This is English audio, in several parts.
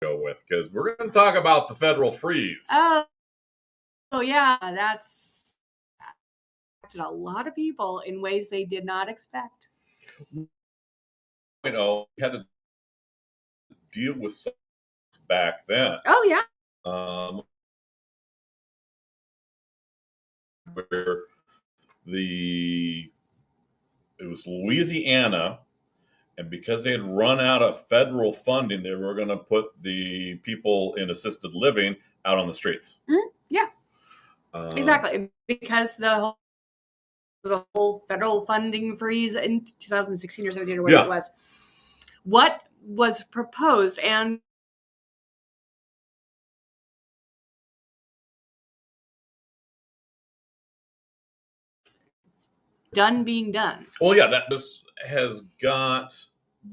go with, because we're going to talk about the federal freeze. Oh yeah, that's affected a lot of people in ways they did not expect. We had to deal with some back then. Oh yeah. Where it was Louisiana, and because they had run out of federal funding, they were going to put the people in assisted living out on the streets. Yeah, exactly. Because the whole federal funding freeze in 2016 or 17 or whatever it was. What was proposed and being done. Well, yeah, that just has got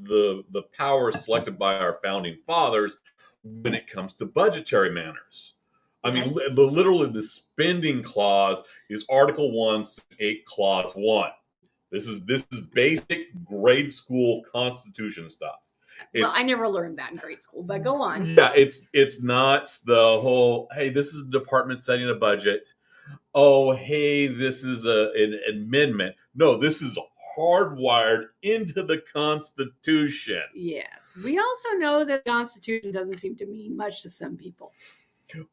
the power selected by our founding fathers when it comes to budgetary matters. I mean, literally, the spending clause is Article 1, 8, Clause 1. This is basic grade school Constitution stuff. Well, I never learned that in grade school, but go on. Yeah, it's not the whole, hey, this is a department setting a budget. Oh, hey, this is an amendment. No, this is hardwired into the Constitution. Yes. We also know that the Constitution doesn't seem to mean much to some people.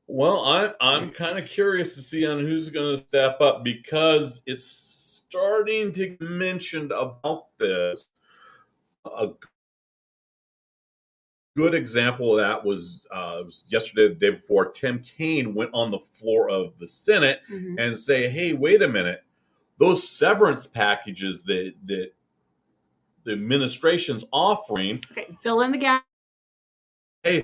Well, I'm kind of curious to see on who's going to step up, because it's starting to get mentioned about this. A good example of that was yesterday, the day before, Tim Kaine went on the floor of the Senate and say, hey, wait a minute. Those severance packages that the administration's offering. Okay, fill in the gap. Hey,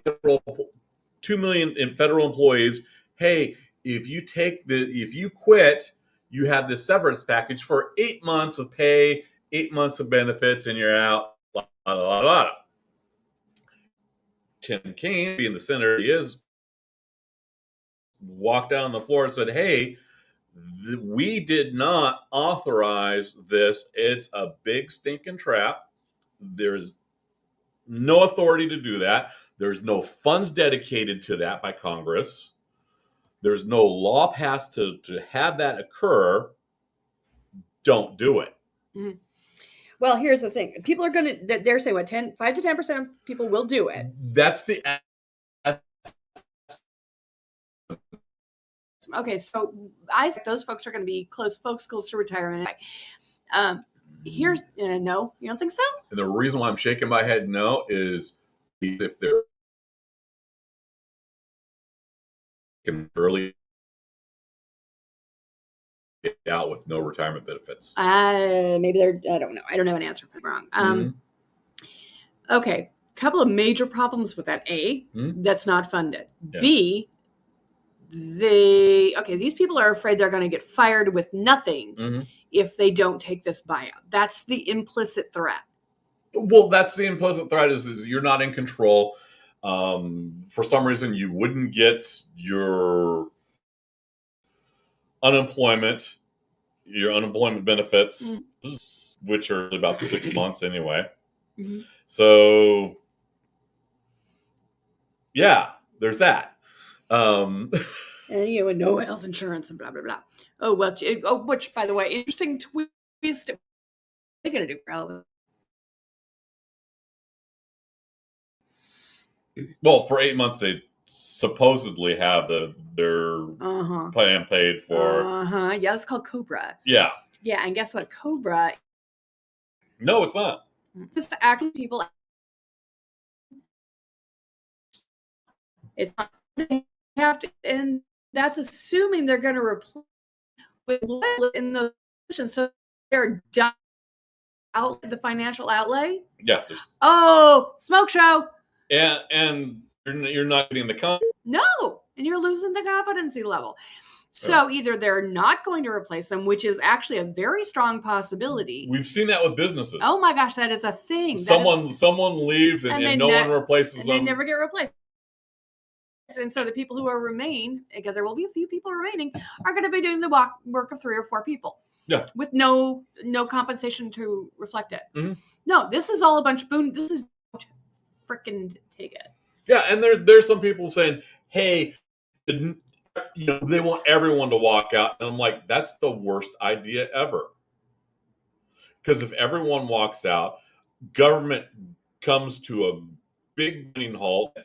2 million in federal employees. Hey, if you quit, you have this severance package for 8 months of pay, 8 months of benefits, and you're out. Blah, blah, blah, blah. Tim Kaine, being the senator he is, walked down the floor and said, hey, we did not authorize this. It's a big stinking trap. There's no authority to do that. There's no funds dedicated to that by Congress. There's no law passed to have that occur. Don't do it. Mm-hmm. Well, here's the thing. People are going to, they're saying 5 to 10% of people will do it. That's the. Okay, so I think those folks are going to be close to retirement. Here's no, you don't think so? And the reason why I'm shaking my head no is if they're early get out with no retirement benefits. Maybe they're, I don't know. I don't have an answer for wrong. Okay, couple of major problems with that. A, that's not funded. Yeah. B, these people are afraid they're going to get fired with nothing if they don't take this buyout. That's the implicit threat. Well, that's the implicit threat is you're not in control. For some reason, you wouldn't get your unemployment benefits, which are about 6 months anyway. So, yeah, there's that. And no health insurance and blah blah blah. Oh well, which by the way, interesting twist. What are they going to do for health? Well, for 8 months they supposedly have their plan paid for. Yeah, it's called COBRA. Yeah. Yeah, and guess what? COBRA. No, it's not. It's the active people. It's not, they have to, and that's assuming they're going to replace with in those positions, so they're done out the financial outlay. Yeah. Oh, smoke show. And you're not getting the company. No, and you're losing the competency level. So either they're not going to replace them, which is actually a very strong possibility. We've seen that with businesses. Oh my gosh, that is a thing. Someone leaves and no one replaces them. They never get replaced. And so the people who remain, because there will be a few people remaining, are going to be doing the work of 3 or 4 people. Yeah. With no compensation to reflect it. No, this is all a bunch of this is freaking take it. Yeah, and there's some people saying, hey, they want everyone to walk out. And I'm like, that's the worst idea ever. Because if everyone walks out, government comes to a big running halt.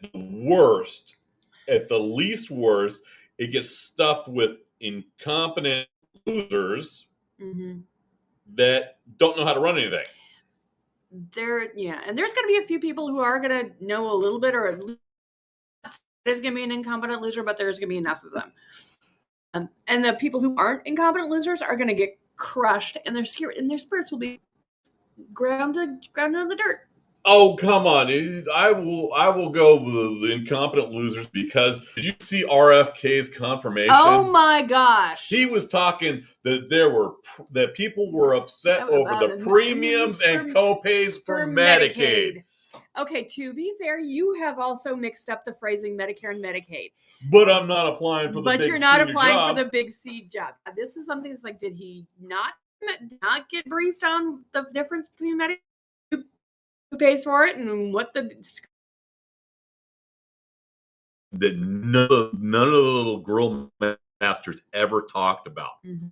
At the least worst, it gets stuffed with incompetent losers that don't know how to run anything. And there's going to be a few people who are going to know a little bit, or at least there's going to be an incompetent loser, but there's going to be enough of them. And the people who aren't incompetent losers are going to get crushed, and their spirits will be ground in the dirt. Oh, come on. I will go with the incompetent losers, because did you see RFK's confirmation? Oh my gosh. He was talking that people were upset over the premiums and co-pays for Medicaid. Okay, to be fair, you have also mixed up the phrasing Medicare and Medicaid. But I'm not applying for the big C job. But you're not applying for the big C job. This is something that's like, did he not get briefed on the difference between Medicare, who pays for it, and what that none of the little girl masters ever talked about. Mm-hmm.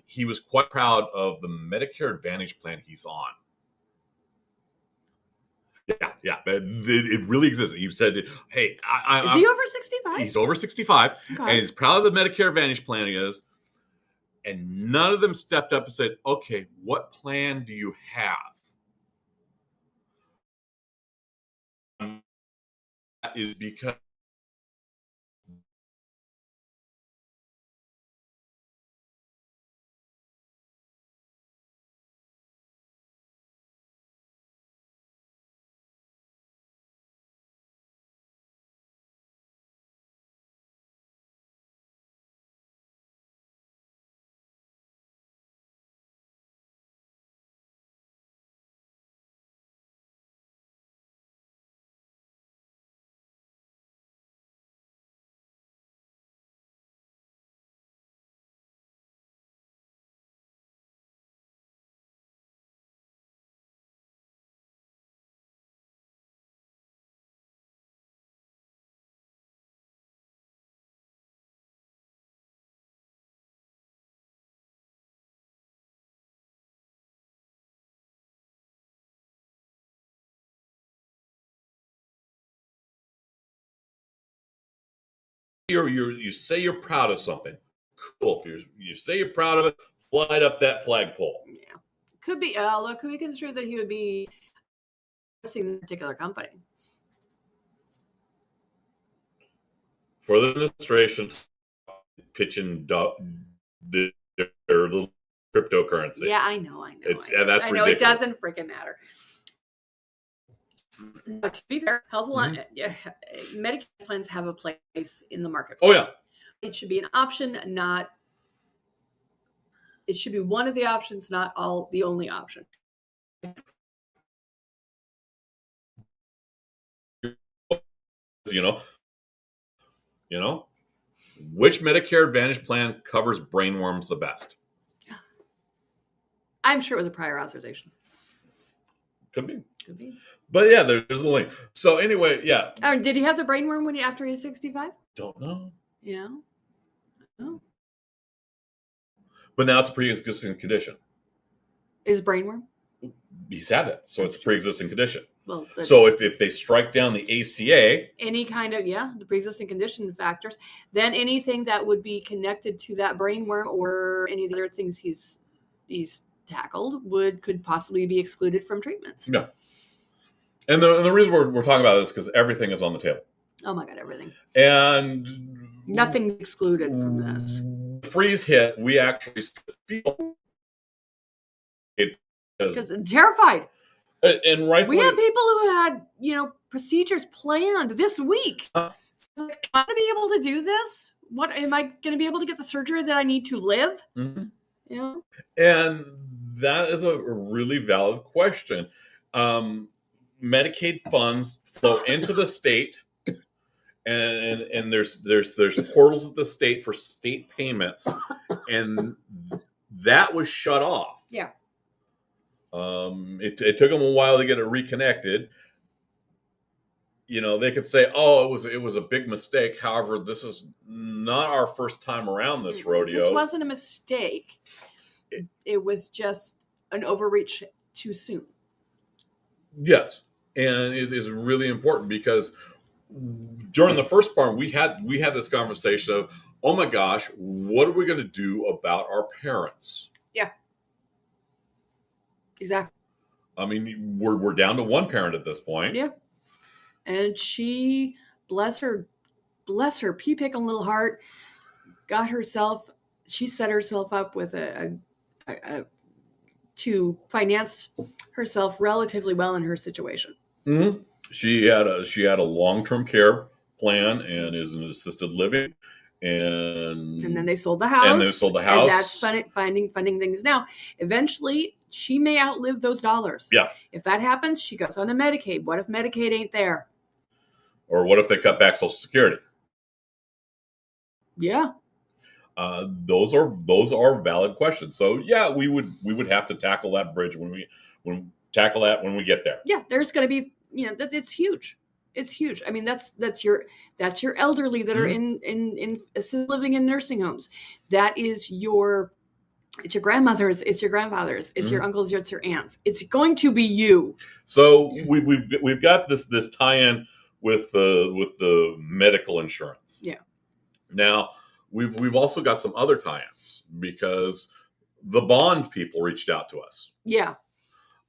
He was quite proud of the Medicare Advantage plan he's on. Yeah, it really exists. He said, "Hey, is he over 65? He's over 65, okay. And he's proud of the Medicare Advantage plan he is." And none of them stepped up and said, "Okay, what plan do you have?" That is because you say you're proud of something. Cool. If you say you're proud of it, light up that flagpole. Yeah. Could be construed that he would be in a particular company. For the administration pitching their little cryptocurrency. Yeah, I know. That's ridiculous. It doesn't freaking matter. No, to be fair, Medicare plans have a place in the marketplace. Oh yeah, it should be an option, not. It should be one of the options, not the only option. You know, which Medicare Advantage plan covers brainworms the best? I'm sure it was a prior authorization. Could be. But yeah, there's a link. So anyway, yeah. Did he have the brainworm after he was 65? Don't know. Yeah. Oh. But now it's a pre-existing condition. Is brainworm? He's had it, so it's a pre-existing condition. Well, so if they strike down the ACA, any kind of the pre-existing condition factors, then anything that would be connected to that brainworm or any of the other things he's tackled could possibly be excluded from treatments. Yeah. And the reason we're talking about this is because everything is on the table. Oh my God, everything. And nothing's excluded from this. Freeze hit, we actually feel because terrified. And right, we had people who had procedures planned this week. So am I going to be able to do this? What am I going to be able to get the surgery that I need to live? Mm-hmm. Yeah. And that is a really valid question. Medicaid funds flow into the state, and there's portals at the state for state payments, and that was shut off. Yeah. It took them a while to get it reconnected, they could say, "Oh, it was a big mistake." However, this is not our first time around this rodeo. This wasn't a mistake. It was just an overreach too soon. Yes, and it is really important because during the first part, we had this conversation of, "Oh my gosh, what are we going to do about our parents?" Yeah, exactly. I mean, we're down to one parent at this point. Yeah, and she, bless her pea picking little heart, she set herself up with to finance herself relatively well in her situation. Mm-hmm. She had a long-term care plan and is in assisted living, and then they sold the house. And that's funding things now. Eventually, she may outlive those dollars. Yeah. If that happens, she goes on to Medicaid. What if Medicaid ain't there? Or what if they cut back Social Security? Yeah. Those are valid questions. So yeah, we would have to tackle that bridge when we get there. Yeah, there's going to be, it's huge. It's huge. I mean, that's your elderly that are in assisted living in nursing homes. That is it's your grandmothers, it's your grandfathers, it's your uncles, it's your aunts. It's going to be you. So we've got this tie-in with the medical insurance. Yeah. Now we've also got some other tie-ins because the bond people reached out to us. Yeah.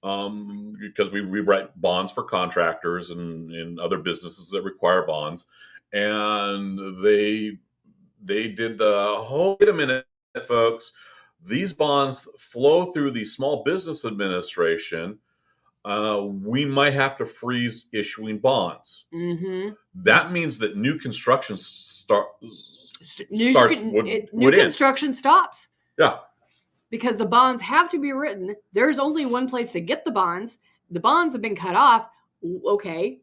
Because we write bonds for contractors and other businesses that require bonds, and they did the wait a minute, folks. These bonds flow through the Small Business Administration. We might have to freeze issuing bonds. Mm-hmm. That means that new construction construction stops. Yeah. Because the bonds have to be written. There's only one place to get the bonds. The bonds have been cut off. Okay.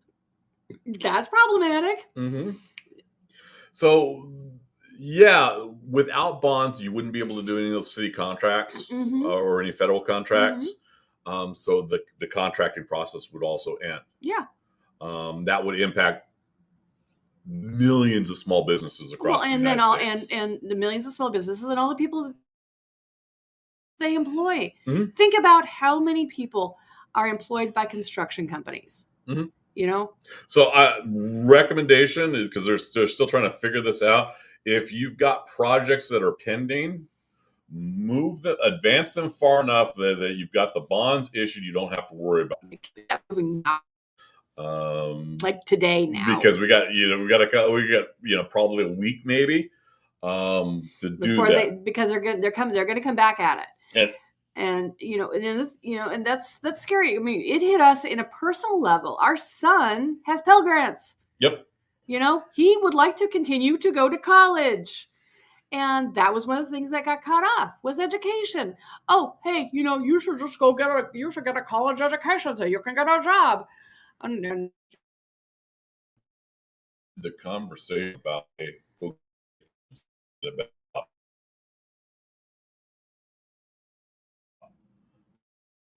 That's problematic. Mm-hmm. So, yeah, without bonds, you wouldn't be able to do any of those city contracts or any federal contracts. So the contracting process would also end. Yeah. That would impact millions of small businesses across the United States. And the millions of small businesses and all the people that they employ. Mm-hmm. Think about how many people are employed by construction companies. Mm-hmm. So recommendation is, because they're still trying to figure this out. If you've got projects that are pending, advance them far enough that you've got the bonds issued. You don't have to worry about it. Like today now, because we got probably a week maybe to do that, because they're going to come back at it. And that's scary. I mean, it hit us in a personal level. Our son has Pell Grants. Yep. He would like to continue to go to college. And that was one of the things that got cut off was education. Oh, hey, you should just get a college education so you can get a job. And then the conversation about they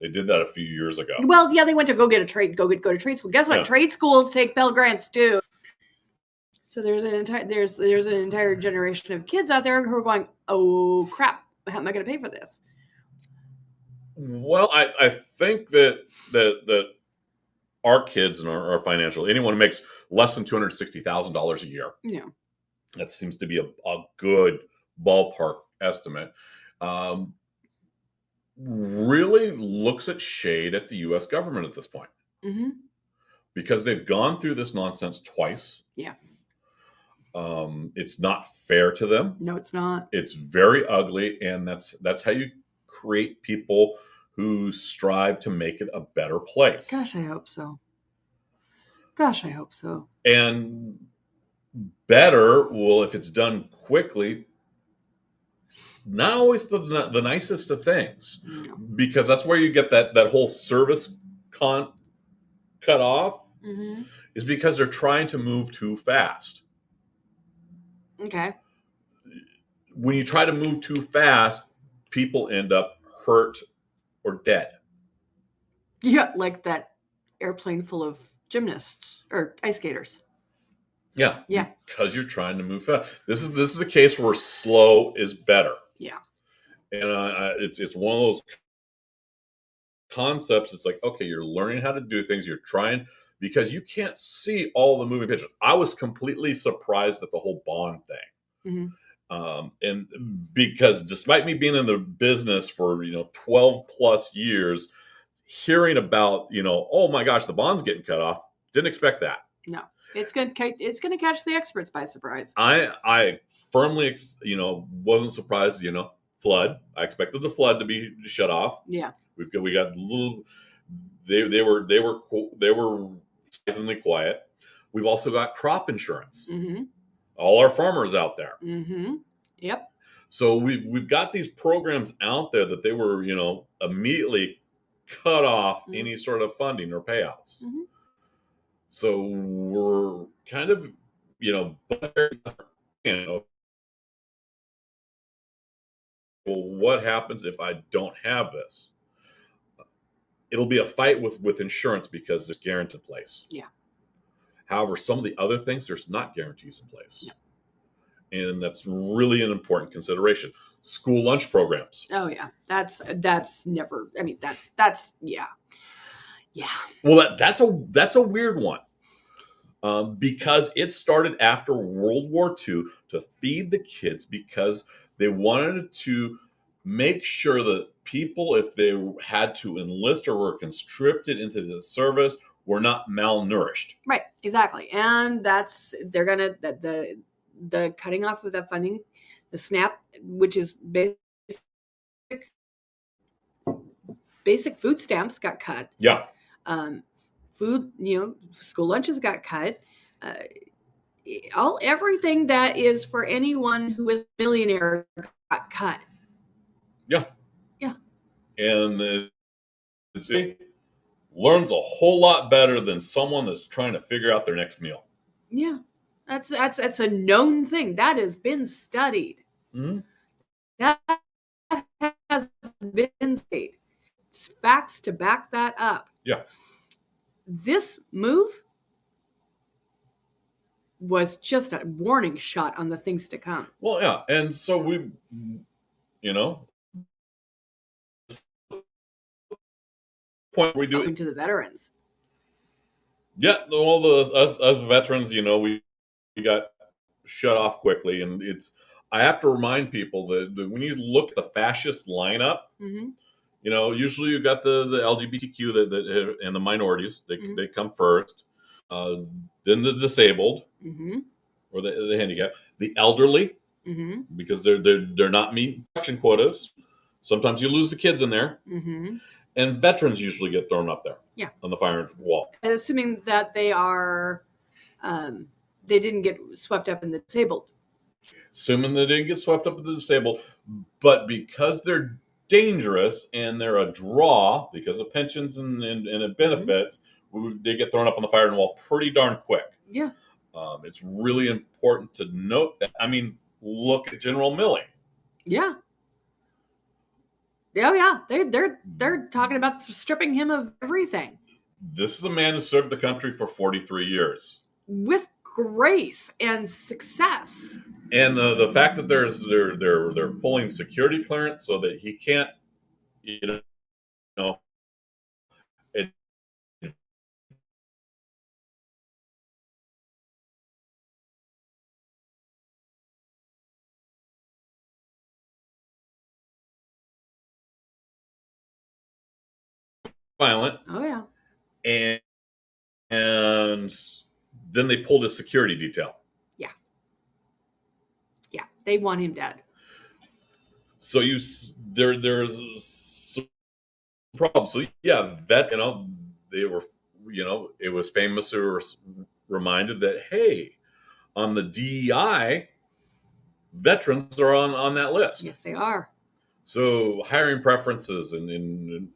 did that a few years ago. Well, yeah, they went to go to trade school. Guess what? Yeah. Trade schools take Pell Grants too. So there's an entire generation of kids out there who are going, oh crap, how am I going to pay for this? Well, I think that our kids and our financial, anyone who makes less than $260,000 a year, yeah, that seems to be a good ballpark estimate. Really looks at shade at the U.S. government at this point, because they've gone through this nonsense twice. Yeah. It's not fair to them. No, it's not. It's very ugly, and that's how you create people who strive to make it a better place. Gosh, I hope so. And better, well, if it's done quickly, not always the nicest of things, because that's where you get that whole service cut off, is because they're trying to move too fast. Okay. When you try to move too fast, people end up hurt or dead. Yeah, like that airplane full of gymnasts or ice skaters. Yeah. Yeah. Because you're trying to move fast. This is a case where slow is better. Yeah. And it's one of those concepts. It's like, okay, you're learning how to do things. You're trying, because you can't see all the moving pictures. I was completely surprised at the whole bond thing. Mm-hmm. And because despite me being in the business for 12 plus years, hearing about oh my gosh, the bond's getting cut off, didn't expect that. No, it's going to catch the experts by surprise. I firmly wasn't surprised. Flood. I expected the flood to be shut off. Yeah, we got a little. They were surprisingly quiet. We've also got crop insurance. Mm-hmm. All our farmers out there. Mm-hmm. Yep. So we've got these programs out there that they were immediately cut off any sort of funding or payouts. Mm-hmm. So we're kind of well, what happens if I don't have this? It'll be a fight with insurance because there's guarantees in place. Yeah. However, some of the other things, there's not guarantees in place. No. And that's really an important consideration. School lunch programs. Oh yeah, that's never. I mean, that's yeah. Well, that's a weird one, because it started after World War II to feed the kids because they wanted to make sure that people, if they had to enlist or were conscripted into the service, were not malnourished. Right. Exactly, and they're gonna the cutting off of that funding, the SNAP, which is basic food stamps, got cut. Yeah. Food, school lunches got cut. Everything that is for anyone who is a millionaire got cut. Yeah. Yeah. And it learns a whole lot better than someone that's trying to figure out their next meal. Yeah. That's a known thing. That has been studied. Mm-hmm. That has been studied. It's facts to back that up. Yeah. This move was just a warning shot on the things to come. Well, yeah. And so we, point we do it to the veterans. Yeah. All us veterans, we got shut off quickly. And I have to remind people that when you look at the fascist lineup, mm-hmm. Usually you've got the LGBTQ that and the minorities. They come first. Then the disabled, mm-hmm. or the handicapped, the elderly, mm-hmm. because they're not meeting production quotas. Sometimes you lose the kids in there, mm-hmm. and veterans usually get thrown up there. Yeah, on the firing wall. Assuming that they are, they didn't get swept up in the disabled. Assuming they didn't get swept up in the disabled, but because they're dangerous and they're a draw because of pensions and benefits, mm-hmm. They get thrown up on the firing wall pretty darn quick. Yeah. It's really important to note that. I mean, look at General Milley. Yeah. Oh yeah, they're talking about stripping him of everything. This is a man who served the country for 43 years with grace and success. And the fact that they're pulling security clearance so that he can't, violent. Oh yeah. And then they pulled a security detail. Yeah, they want him dead. So there's some problems. So yeah, that they were, it was famous. They were reminded that, hey, on the DEI, veterans are on that list. Yes, they are. So hiring preferences and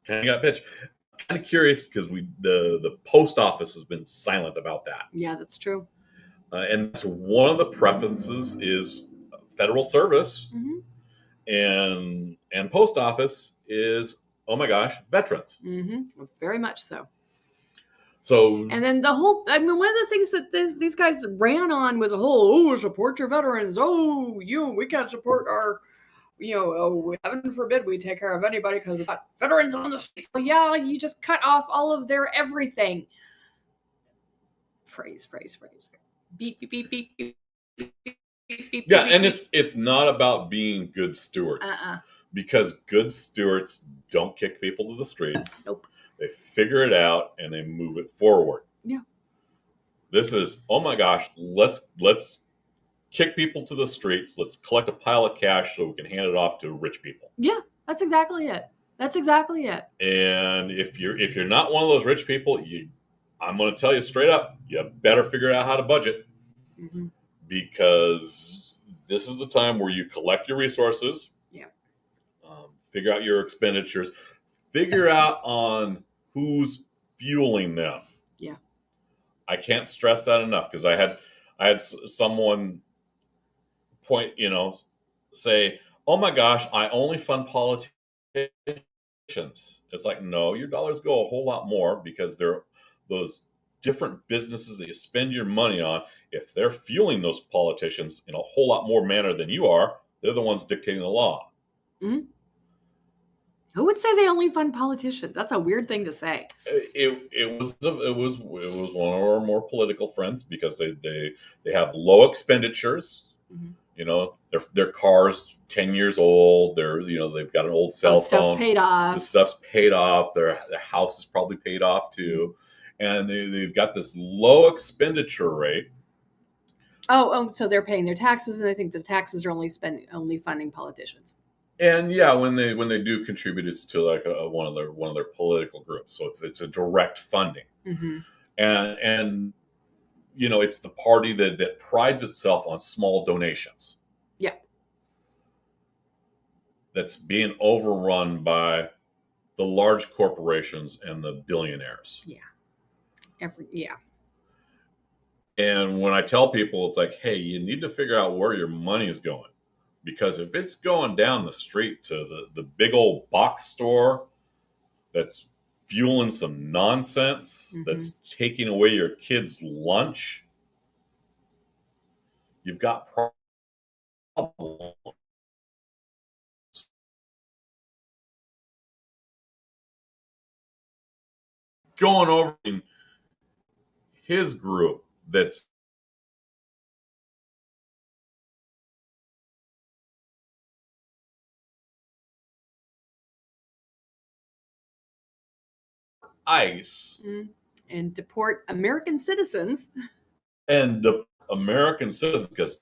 kind of got pitched. I'm kind of curious because the post office has been silent about that. Yeah, that's true. And that's one of the preferences is federal service, mm-hmm. and post office is, oh my gosh, veterans. Mm-hmm. Very much so. So, and then one of the things that these guys ran on was a whole, support your veterans. We can't support our, heaven forbid we take care of anybody because we've got veterans on the street. Well, yeah, you just cut off all of their everything. Phrase. Beep, beep, beep, beep, beep. Yeah, and it's not about being good stewards. Because good stewards don't kick people to the streets. Nope. They figure it out and they move it forward. Yeah. This is, oh my gosh, let's kick people to the streets. Let's collect a pile of cash so we can hand it off to rich people. Yeah, that's exactly it. And if you're not one of those rich people, I'm going to tell you straight up, you better figure out how to budget. Mm-hmm. Because this is the time where you collect your resources. Yeah. Figure out your expenditures. Figure out on who's fueling them. Yeah. I can't stress that enough because I had someone say, "Oh my gosh, I only fund politicians." It's like, no, your dollars go a whole lot more because they're those different businesses that you spend your money on. If they're fueling those politicians in a whole lot more manner than you are, they're the ones dictating the law. Mm-hmm. Who would say they only fund politicians? That's a weird thing to say. It was one of our more political friends because they have low expenditures. Mm-hmm. Their car's 10 years old. They've got an old cell phone. Stuff's paid off. The stuff's paid off. Their house is probably paid off too, and they've got this low expenditure rate. Oh, so they're paying their taxes, and I think the taxes are only funding politicians. And yeah, when they do contribute, it's to like one of their political groups. So it's a direct funding, mm-hmm. and it's the party that prides itself on small donations. Yeah, that's being overrun by the large corporations and the billionaires. Yeah, And when I tell people, it's like, hey, you need to figure out where your money is going. Because if it's going down the street to the big old box store that's fueling some nonsense, mm-hmm. that's taking away your kids' lunch, you've got problems. Going over in his group that's ICE and deport American citizens. And the American citizens, because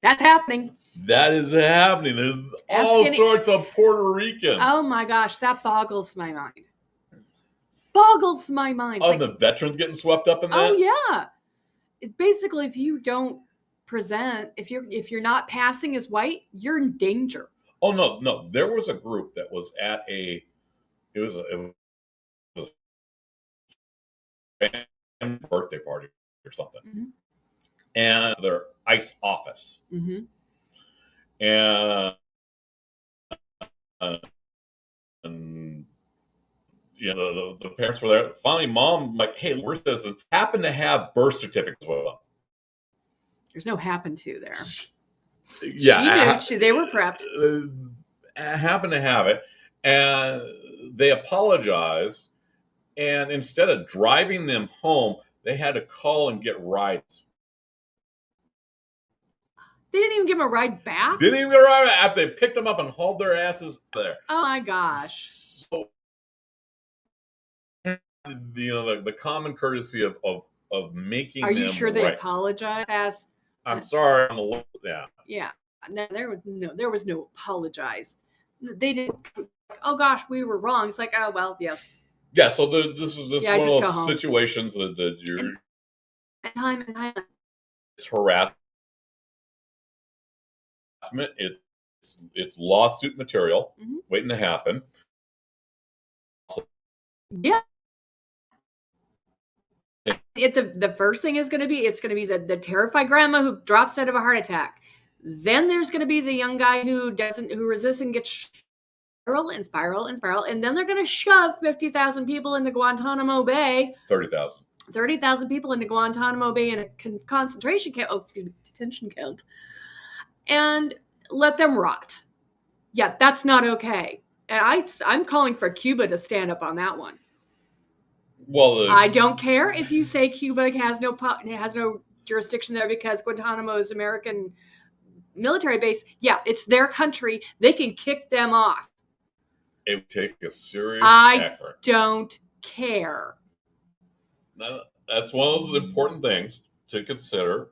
that's happening. That is happening. There's all sorts of Puerto Ricans. Oh my gosh, that boggles my mind. Oh, the veterans getting swept up in that? Oh yeah. Basically, if you don't present, if you're not passing as white, you're in danger. Oh no. There was a group that was at it was a birthday party or something. Mm-hmm. And their ICE office. Mm-hmm. And the parents were there. Finally, mom, like, hey, we're citizens, happen to have birth certificates with them. There's no happen to there. Yeah. She knew. They were prepped. Happened to have it. And they apologized. And instead of driving them home, they had to call and get rides. They didn't even give them a ride back? Didn't even get a ride back after they picked them up and hauled their asses there. Oh my gosh. So, the common courtesy of making them. Are you sure they apologized? I'm sorry. Yeah. Yeah. No, there was no apologize. They didn't. Oh gosh, we were wrong. It's like, oh well, yes. Yeah. So this is one of those situations that you're. And time. It's harassment. It's lawsuit material, mm-hmm. waiting to happen. Yeah. The first thing is going to be the terrified grandma who drops dead of a heart attack. Then there's going to be the young guy who resists and gets spiral, and then they're going to shove 50,000 people into Guantanamo Bay. 30,000. 30,000 people into Guantanamo Bay in a concentration camp, detention camp, and let them rot. Yeah, that's not okay. And I'm calling for Cuba to stand up on that one. Well, I don't care if you say Cuba has no jurisdiction there because Guantanamo is American military base. Yeah, it's their country. They can kick them off. It would take a serious effort. I don't care. Now, that's one of those important things to consider.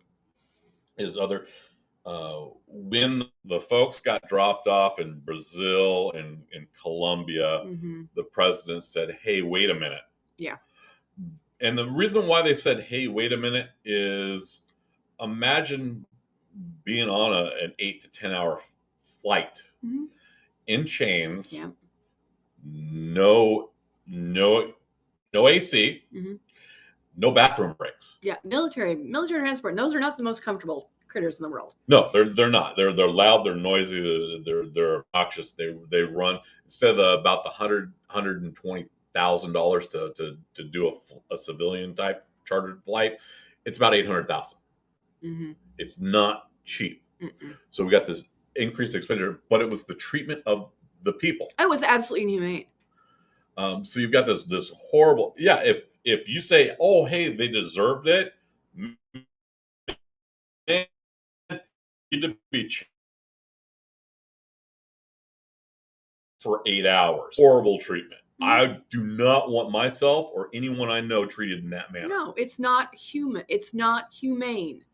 Is when the folks got dropped off in Brazil and in Colombia, the president said, "Hey, wait a minute." Yeah. And the reason why they said, "Hey, wait a minute," is imagine being on an 8 to 10 hour flight in chains, no AC, no bathroom breaks. Yeah, military transport. Those are not the most comfortable critters in the world. No, they're not. They're loud. They're noisy. They're obnoxious. They run instead of about the $120,000 to do a civilian type chartered flight. It's about $800,000. It's not cheap. So we got this increased expenditure, but it was the treatment of the people. It was absolutely inhumane. So you've got this horrible. Yeah, if you say, "Oh, hey, they deserved it," they need to be for 8 hours. Horrible treatment. I do not want myself or anyone I know treated in that manner. No, it's not human. It's not humane.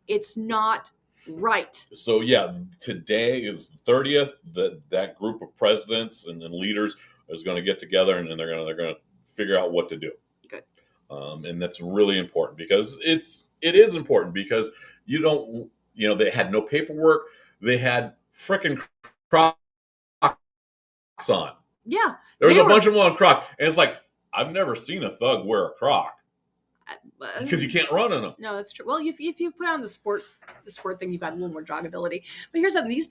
It's not right. So yeah, today is the 30th. That group of presidents and leaders is going to get together and they're going to figure out what to do. Good. And that's really important because it is important because they had no paperwork. They had frickin' Crocs on. Yeah. There was a bunch of them on Croc. And it's like, I've never seen a thug wear a Croc. Because you can't run in them. No, that's true. Well, if you put on the sport thing, you've got a little more joggability. But here's something: these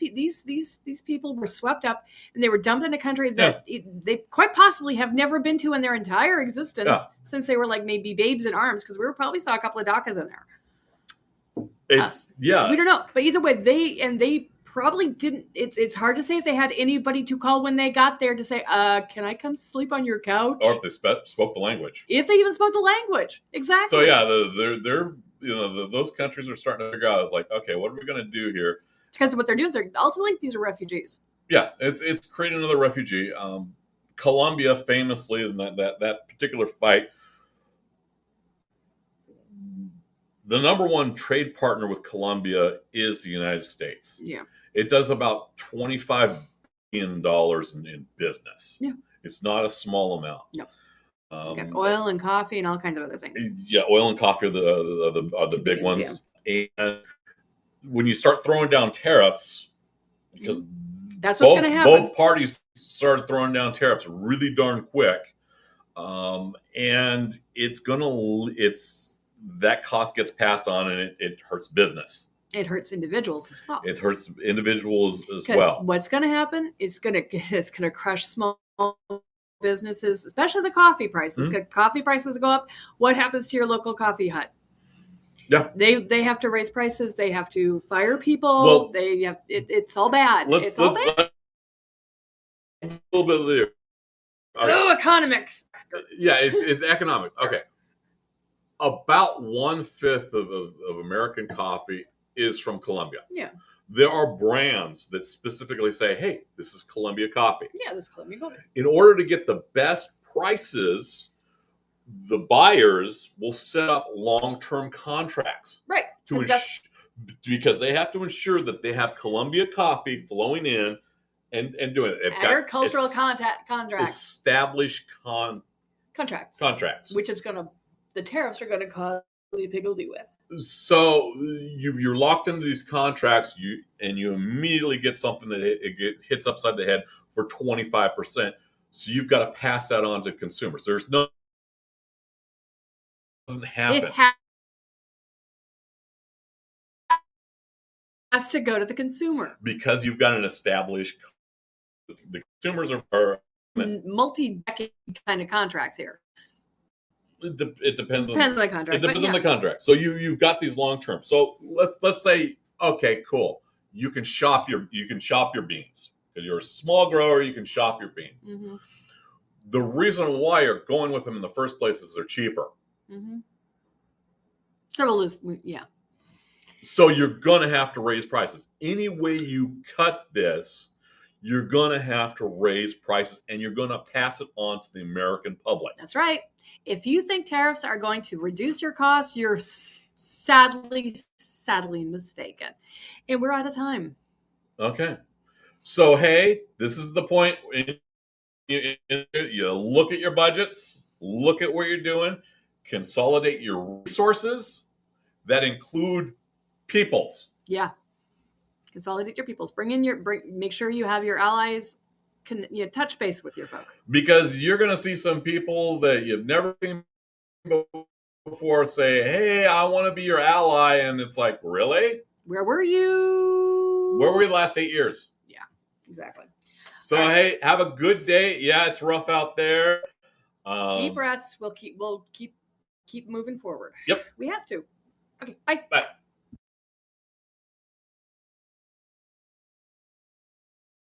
people were swept up and they were dumped in a country that they quite possibly have never been to in their entire existence since they were like maybe babes in arms. Because we probably saw a couple of DACAs in there. We don't know, but either way, they probably didn't. It's hard to say if they had anybody to call when they got there to say, "Can I come sleep on your couch?" Or if they spoke the language. If they even spoke the language, exactly. So yeah, they're those countries are starting to figure out. It's like, okay, what are we going to do here? Because what they're doing is ultimately these are refugees. Yeah, it's creating another refugee. Colombia famously in that particular fight. The number one trade partner with Colombia is the United States. Yeah. It does about $25 billion in business. Yeah. It's not a small amount. No. Got oil and coffee and all kinds of other things. Yeah, oil and coffee are the big ones. Yeah. And when you start throwing down tariffs, because that's what's going to happen. Both parties started throwing down tariffs really darn quick. And that cost gets passed on and it hurts business. It hurts individuals as well. It hurts individuals as well. What's going to happen? It's going to crush small businesses, especially the coffee prices. Coffee prices go up. What happens to your local coffee hut? Yeah, they have to raise prices. They have to fire people. Well, it's all bad. It's all bad. A little bit of the. Okay. Oh, economics. Yeah, it's economics. Okay. About 1/5 of American coffee is from Colombia. Yeah. There are brands that specifically say, hey, this is Colombia coffee. Yeah, this is Colombia coffee. In order to get the best prices, the buyers will set up long-term contracts. Right. Because they have to ensure that they have Colombia coffee flowing in and doing it. Agricultural contracts. Established contracts. Which is the tariffs are going to cause the piggledy with. So you're locked into these contracts, and you immediately get something that hits upside the head for 25%. So you've got to pass that on to consumers. Doesn't happen. It has to go to the consumer because you've got an established. The consumers are multi-decade kind of contracts here. It depends on the it contract. depends on the contract. So you've got these long term. So let's say, okay, cool. You can shop your beans because you're a small grower. You can shop your beans. Mm-hmm. The reason why you're going with them in the first place is they're cheaper. Mm-hmm. Trouble is, yeah. So you're gonna have to raise prices. Any way you cut this, you're gonna have to raise prices, and you're gonna pass it on to the American public. That's right. If you think tariffs are going to reduce your costs, you're sadly mistaken. And we're out of time. Okay. So hey, this is the point. You look at your budgets, look at what you're doing, consolidate your resources that include peoples. Yeah. Consolidate your peoples. Make sure you have your allies touch base with your folk. Because you're going to see some people that you've never seen before say, hey, I want to be your ally. And it's like, really? Where were you? Where were we the last 8 years? Yeah, exactly. So, hey, have a good day. Yeah, it's rough out there. Deep breaths. We'll keep moving forward. Yep. We have to. Okay, bye. Bye.